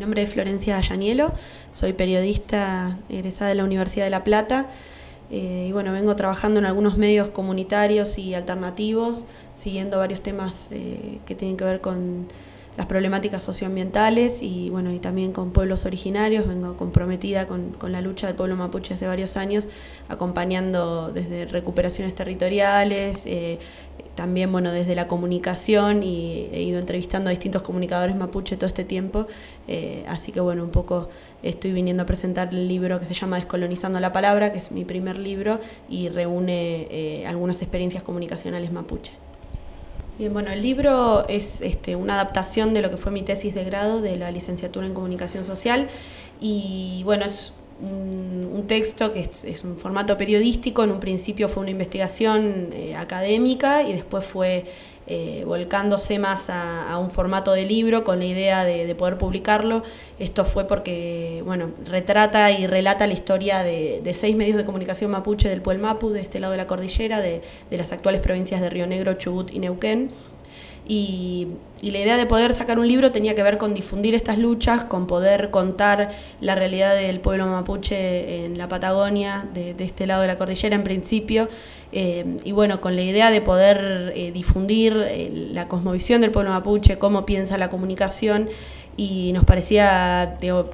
nombre es Florencia Ayanielo, soy periodista egresada de la Universidad de La Plata y bueno, vengo trabajando en algunos medios comunitarios y alternativos, siguiendo varios temas que tienen que ver con las problemáticas socioambientales y bueno, y también con pueblos originarios. Vengo comprometida con la lucha del pueblo mapuche hace varios años, acompañando desde recuperaciones territoriales, también bueno, desde la comunicación, y he ido entrevistando a distintos comunicadores mapuche todo este tiempo, así que bueno, un poco estoy viniendo a presentar el libro que se llama Descolonizando la Palabra, que es mi primer libro y reúne algunas experiencias comunicacionales mapuche. Bien, bueno, el libro es una adaptación de lo que fue mi tesis de grado de la licenciatura en Comunicación Social y bueno, es un texto que es un formato periodístico. En un principio fue una investigación académica y después fue volcándose más a un formato de libro con la idea de poder publicarlo. Esto fue porque, bueno, retrata y relata la historia de 6 medios de comunicación mapuche del Puel Mapu, de este lado de la cordillera, de las actuales provincias de Río Negro, Chubut y Neuquén. Y la idea de poder sacar un libro tenía que ver con difundir estas luchas, con poder contar la realidad del pueblo mapuche en la Patagonia, de este lado de la cordillera en principio, y bueno, con la idea de poder difundir la cosmovisión del pueblo mapuche, cómo piensa la comunicación, y nos parecía, digo,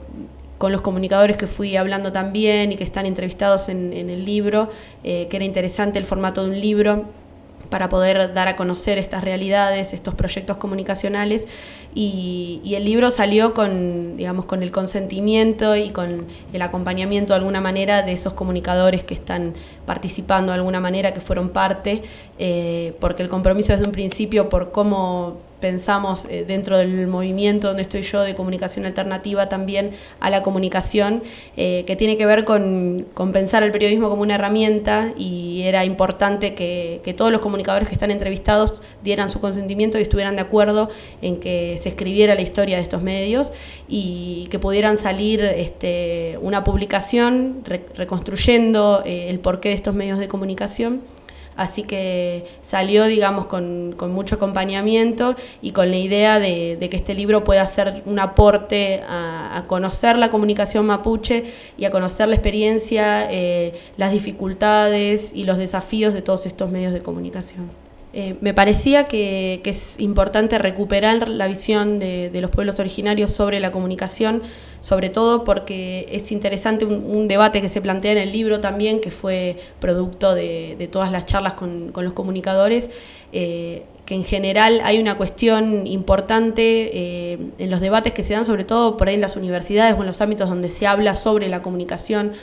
con los comunicadores que fui hablando también y que están entrevistados en el libro, que era interesante el formato de un libro para poder dar a conocer estas realidades, estos proyectos comunicacionales, y el libro salió con, digamos, con el consentimiento y con el acompañamiento de alguna manera de esos comunicadores que están participando de alguna manera, que fueron parte, porque el compromiso desde un principio por cómo pensamos dentro del movimiento donde estoy yo de comunicación alternativa también a la comunicación, que tiene que ver con pensar el periodismo como una herramienta, y era importante que todos los comunicadores que están entrevistados dieran su consentimiento y estuvieran de acuerdo en que se escribiera la historia de estos medios y que pudieran salir una publicación reconstruyendo el porqué de estos medios de comunicación. Así que salió, digamos, con mucho acompañamiento y con la idea de que este libro pueda ser un aporte a conocer la comunicación mapuche y a conocer la experiencia, las dificultades y los desafíos de todos estos medios de comunicación. Me parecía que es importante recuperar la visión de los pueblos originarios sobre la comunicación, sobre todo porque es interesante un debate que se plantea en el libro también, que fue producto de todas las charlas con los comunicadores, que en general hay una cuestión importante en los debates que se dan, sobre todo por ahí en las universidades o en los ámbitos donde se habla sobre la comunicación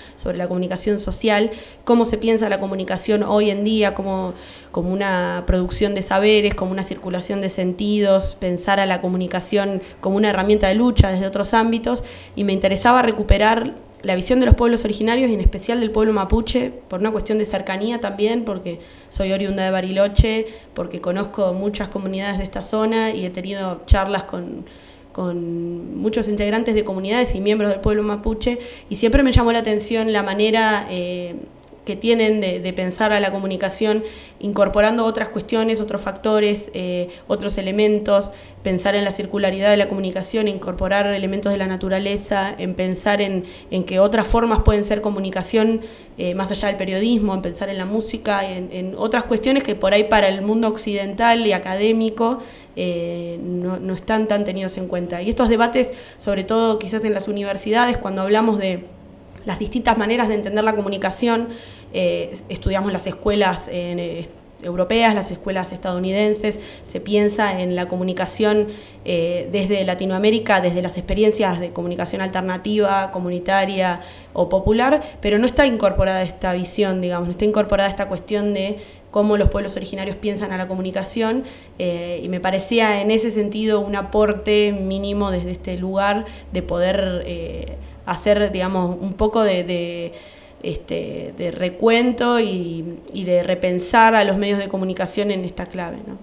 social, cómo se piensa la comunicación hoy en día como una producción de saberes, como una circulación de sentidos, pensar a la comunicación como una herramienta de lucha desde otros ámbitos, y me interesaba recuperar la visión de los pueblos originarios y en especial del pueblo mapuche, por una cuestión de cercanía también, porque soy oriunda de Bariloche, porque conozco muchas comunidades de esta zona y he tenido charlas con muchos integrantes de comunidades y miembros del pueblo mapuche, y siempre me llamó la atención la manera que tienen de pensar a la comunicación, incorporando otras cuestiones, otros factores, otros elementos, pensar en la circularidad de la comunicación, incorporar elementos de la naturaleza, en pensar en que otras formas pueden ser comunicación más allá del periodismo, en pensar en la música, en otras cuestiones que por ahí para el mundo occidental y académico no están tan tenidos en cuenta. Y estos debates, sobre todo quizás en las universidades, cuando hablamos de las distintas maneras de entender la comunicación, estudiamos las escuelas europeas, las escuelas estadounidenses, se piensa en la comunicación desde Latinoamérica, desde las experiencias de comunicación alternativa, comunitaria o popular, pero no está incorporada esta visión, digamos, no está incorporada esta cuestión de cómo los pueblos originarios piensan a la comunicación, y me parecía en ese sentido un aporte mínimo desde este lugar de poder hacer, digamos, un poco de recuento y de repensar a los medios de comunicación en esta clave, ¿no?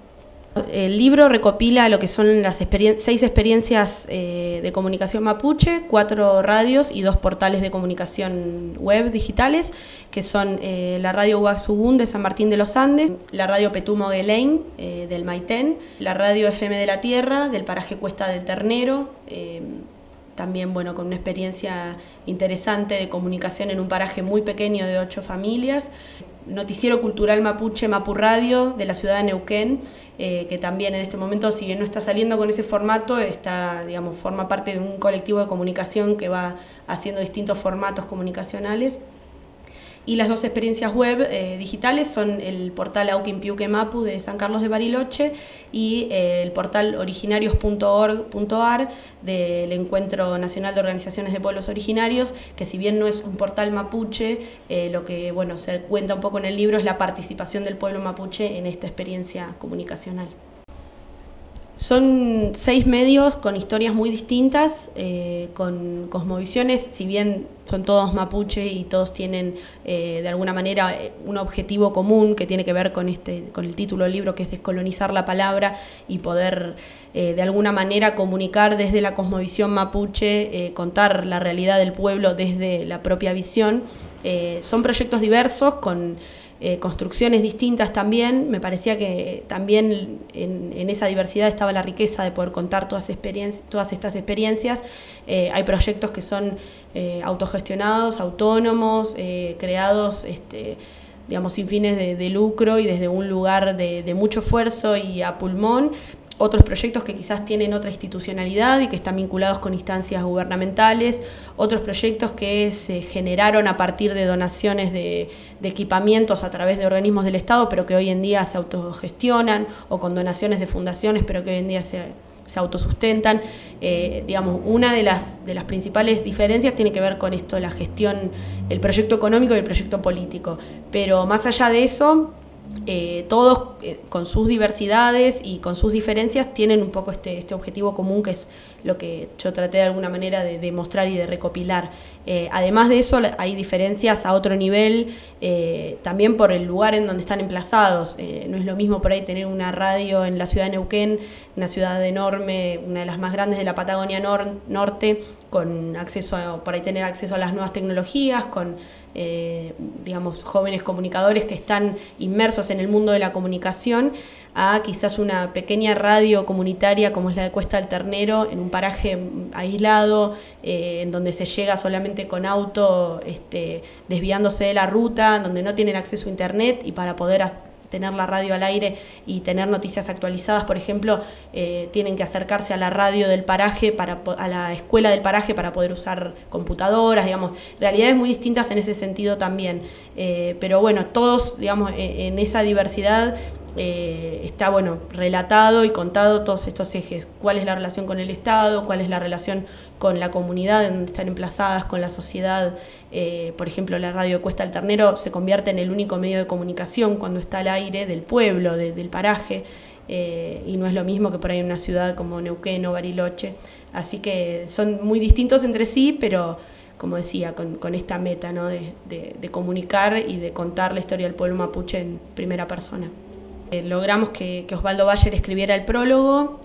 El libro recopila lo que son las 6 experiencias de comunicación mapuche, 4 radios y 2 portales de comunicación web digitales, que son la radio Uaxugún de San Martín de los Andes, la radio Petumo Guelein del Maitén, la radio FM de la Tierra del paraje Cuesta del Ternero, también bueno, con una experiencia interesante de comunicación en un paraje muy pequeño de 8 familias. Noticiero cultural mapuche, Mapu Radio, de la ciudad de Neuquén, que también en este momento, si bien no está saliendo con ese formato, digamos, forma parte de un colectivo de comunicación que va haciendo distintos formatos comunicacionales. Y las 2 experiencias web digitales son el portal Aukin Piuque Mapu de San Carlos de Bariloche y el portal originarios.org.ar del Encuentro Nacional de Organizaciones de Pueblos Originarios, que si bien no es un portal mapuche, lo que bueno, se cuenta un poco en el libro es la participación del pueblo mapuche en esta experiencia comunicacional. Son 6 medios con historias muy distintas, con cosmovisiones, si bien son todos mapuche y todos tienen de alguna manera un objetivo común que tiene que ver con el título del libro, que es descolonizar la palabra y poder de alguna manera comunicar desde la cosmovisión mapuche, contar la realidad del pueblo desde la propia visión. Son proyectos diversos con construcciones distintas también. Me parecía que también en esa diversidad estaba la riqueza de poder contar todas estas experiencias. Hay proyectos que son autogestionados, autónomos, creados digamos, sin fines de lucro y desde un lugar de mucho esfuerzo y a pulmón. Otros proyectos que quizás tienen otra institucionalidad y que están vinculados con instancias gubernamentales, otros proyectos que se generaron a partir de donaciones de equipamientos a través de organismos del Estado, pero que hoy en día se autogestionan, o con donaciones de fundaciones, pero que hoy en día se autosustentan. Digamos, una de las principales diferencias tiene que ver con esto, la gestión, el proyecto económico y el proyecto político. Pero más allá de eso, todos con sus diversidades y con sus diferencias tienen un poco este objetivo común, que es lo que yo traté de alguna manera de mostrar y de recopilar. Además de eso, hay diferencias a otro nivel, también por el lugar en donde están emplazados. No es lo mismo por ahí tener una radio en la ciudad de Neuquén, una ciudad enorme, una de las más grandes de la Patagonia Norte, con acceso por ahí tener acceso a las nuevas tecnologías, con digamos, jóvenes comunicadores que están inmersos en el mundo de la comunicación, a quizás una pequeña radio comunitaria como es la de Cuesta del Ternero, en un paraje aislado, en donde se llega solamente con auto, desviándose de la ruta, donde no tienen acceso a internet, y para poder tener la radio al aire y tener noticias actualizadas, por ejemplo, tienen que acercarse a la radio del paraje, a la escuela del paraje, para poder usar computadoras, digamos, realidades muy distintas en ese sentido también. Pero bueno, todos, digamos, en esa diversidad está bueno relatado y contado todos estos ejes: cuál es la relación con el Estado, cuál es la relación con la comunidad en donde están emplazadas, con la sociedad. Por ejemplo, la radio de Cuesta del Ternero se convierte en el único medio de comunicación cuando está al aire del pueblo, del paraje, y no es lo mismo que por ahí en una ciudad como Neuquén o Bariloche. Así que son muy distintos entre sí, pero como decía, con esta meta, ¿no?, de comunicar y de contar la historia del pueblo mapuche en primera persona. Logramos que Osvaldo Bayer escribiera el prólogo,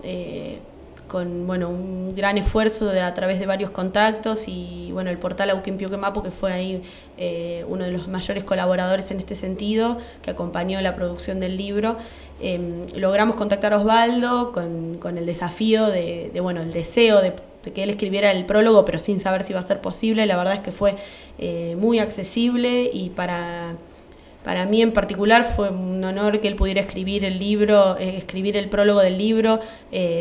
con bueno, un gran esfuerzo a través de varios contactos, y bueno, el portal Aukin Piuque Mapu, que fue ahí uno de los mayores colaboradores en este sentido, que acompañó la producción del libro. Logramos contactar a Osvaldo con el desafío bueno, el deseo de que él escribiera el prólogo, pero sin saber si iba a ser posible. La verdad es que fue muy accesible, y para mí en particular fue un honor que él pudiera escribir el libro, escribir el prólogo del libro,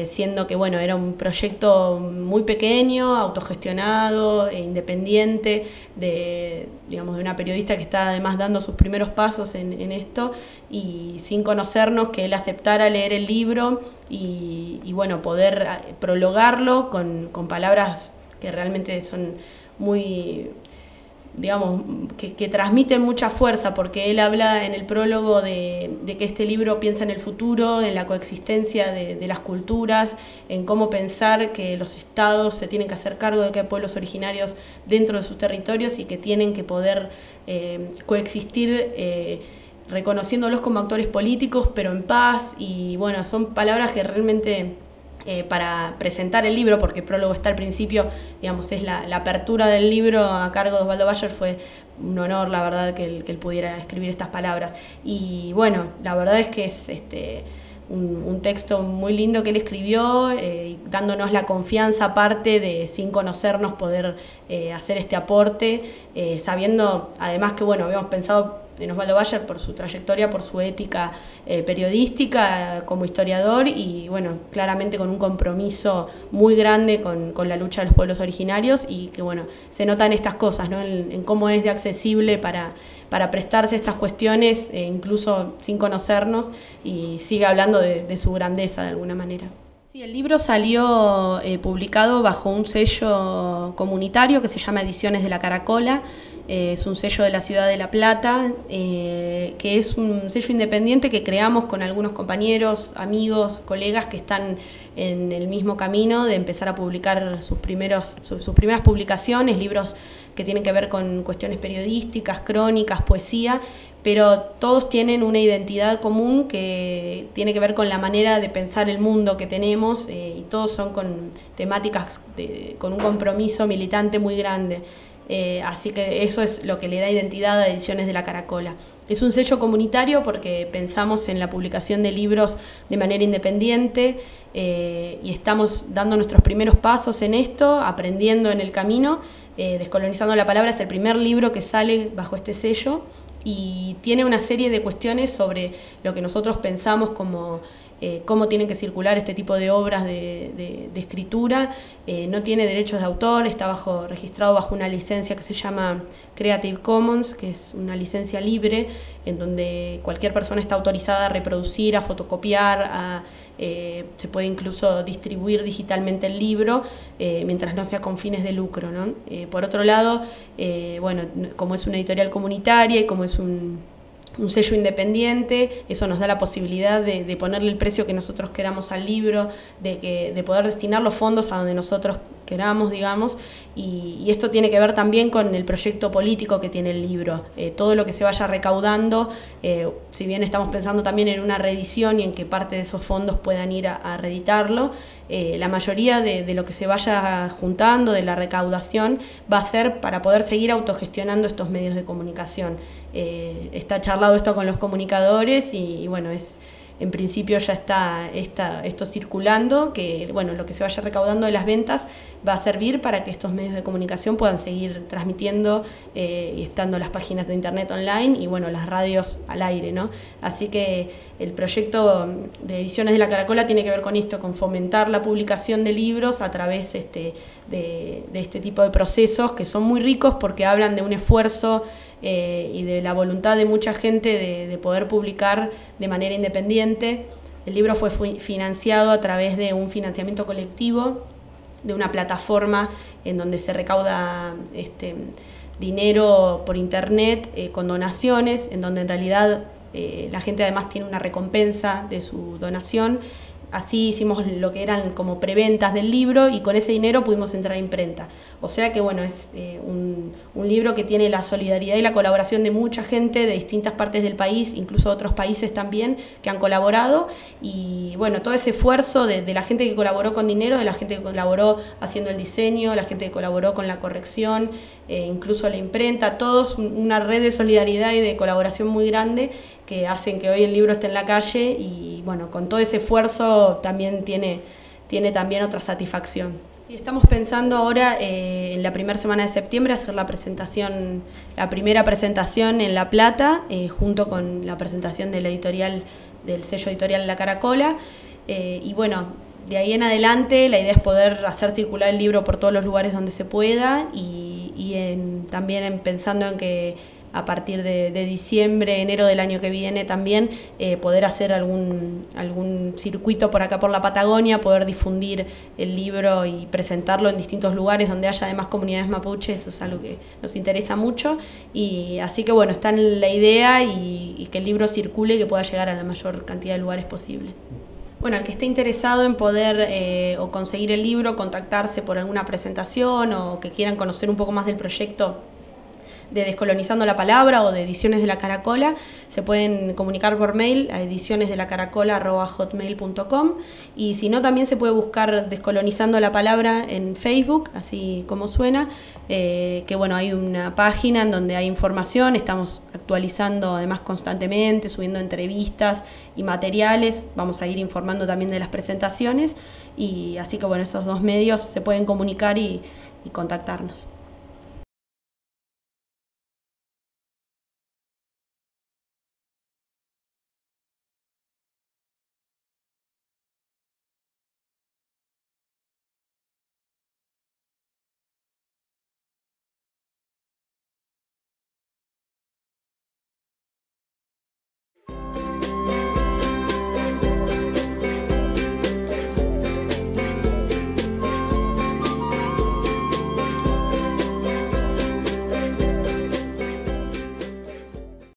siendo que bueno, era un proyecto muy pequeño, autogestionado, independiente, digamos, de una periodista que está además dando sus primeros pasos en esto, y sin conocernos, que él aceptara leer el libro y bueno, poder prologarlo con palabras que realmente son muy, digamos, que transmiten mucha fuerza, porque él habla en el prólogo de que este libro piensa en el futuro, en la coexistencia de las culturas, en cómo pensar que los estados se tienen que hacer cargo de que hay pueblos originarios dentro de sus territorios y que tienen que poder coexistir, reconociéndolos como actores políticos, pero en paz. Y bueno, son palabras que realmente, para presentar el libro, porque el prólogo está al principio, digamos, es la apertura del libro a cargo de Osvaldo Bayer, fue un honor, la verdad, que él pudiera escribir estas palabras. Y bueno, la verdad es que es un texto muy lindo que él escribió, dándonos la confianza aparte de, sin conocernos, poder hacer este aporte, sabiendo además que, bueno, habíamos pensado en Osvaldo Bayer por su trayectoria, por su ética periodística como historiador y, bueno, claramente con un compromiso muy grande con la lucha de los pueblos originarios y que, bueno, se notan estas cosas, ¿no? En cómo es de accesible para prestarse a estas cuestiones, incluso sin conocernos, y sigue hablando de su grandeza de alguna manera. Sí, el libro salió publicado bajo un sello comunitario que se llama Ediciones de la Caracola. Es un sello de la ciudad de La Plata, que es un sello independiente que creamos con algunos compañeros, amigos, colegas que están en el mismo camino de empezar a publicar sus primeras publicaciones, libros que tienen que ver con cuestiones periodísticas, crónicas, poesía, pero todos tienen una identidad común que tiene que ver con la manera de pensar el mundo que tenemos, y todos son con temáticas con un compromiso militante muy grande. Así que eso es lo que le da identidad a Ediciones de la Caracola. Es un sello comunitario porque pensamos en la publicación de libros de manera independiente, y estamos dando nuestros primeros pasos en esto, aprendiendo en el camino. Descolonizando la palabra es el primer libro que sale bajo este sello y tiene una serie de cuestiones sobre lo que nosotros pensamos como cómo tienen que circular este tipo de obras de escritura. No tiene derechos de autor, está registrado bajo una licencia que se llama Creative Commons, que es una licencia libre, en donde cualquier persona está autorizada a reproducir, a fotocopiar, se puede incluso distribuir digitalmente el libro, mientras no sea con fines de lucro, ¿no? Por otro lado, bueno, como es una editorial comunitaria y como es un sello independiente, eso nos da la posibilidad de ponerle el precio que nosotros queramos al libro, de poder destinar los fondos a donde nosotros queramos, digamos, y esto tiene que ver también con el proyecto político que tiene el libro. Todo lo que se vaya recaudando, si bien estamos pensando también en una reedición y en que parte de esos fondos puedan ir a reeditarlo, la mayoría de lo que se vaya juntando, de la recaudación, va a ser para poder seguir autogestionando estos medios de comunicación. Está charlado esto con los comunicadores y bueno, en principio ya está esto circulando, que bueno, lo que se vaya recaudando de las ventas va a servir para que estos medios de comunicación puedan seguir transmitiendo y estando las páginas de internet online y bueno, las radios al aire, ¿no? Así que el proyecto de Ediciones de la Caracola tiene que ver con esto, con fomentar la publicación de libros a través de este tipo de procesos que son muy ricos porque hablan de un esfuerzo y de la voluntad de mucha gente de poder publicar de manera independiente. El libro fue financiado a través de un financiamiento colectivo, de una plataforma en donde se recauda dinero por internet con donaciones, en donde en realidad la gente además tiene una recompensa de su donación. Así hicimos lo que eran como preventas del libro y con ese dinero pudimos entrar a imprenta. O sea que bueno, es un libro que tiene la solidaridad y la colaboración de mucha gente de distintas partes del país, incluso de otros países también, que han colaborado. Y bueno, todo ese esfuerzo de la gente que colaboró con dinero, de la gente que colaboró haciendo el diseño, la gente que colaboró con la corrección, incluso la imprenta, todos una red de solidaridad y de colaboración muy grande que hacen que hoy el libro esté en la calle y bueno, con todo ese esfuerzo también tiene también otra satisfacción. Y estamos pensando ahora en la primera semana de septiembre hacer la primera presentación en La Plata, junto con la presentación de del sello editorial La Caracola, y bueno, de ahí en adelante la idea es poder hacer circular el libro por todos los lugares donde se pueda y también pensando en que a partir de diciembre, enero del año que viene también poder hacer algún circuito por acá por la Patagonia, poder difundir el libro y presentarlo en distintos lugares donde haya además comunidades mapuches. Eso es algo que nos interesa mucho y así que bueno, está en la idea y que el libro circule y que pueda llegar a la mayor cantidad de lugares posibles. Bueno, al que esté interesado en poder o conseguir el libro, contactarse por alguna presentación o que quieran conocer un poco más del proyecto de Descolonizando la Palabra o de Ediciones de la Caracola, se pueden comunicar por mail a edicionesdelacaracola@hotmail.com, y si no, también se puede buscar Descolonizando la Palabra en Facebook, así como suena, que bueno, hay una página en donde hay información, estamos actualizando además constantemente, subiendo entrevistas y materiales, vamos a ir informando también de las presentaciones, y así que bueno, esos dos medios se pueden comunicar y contactarnos.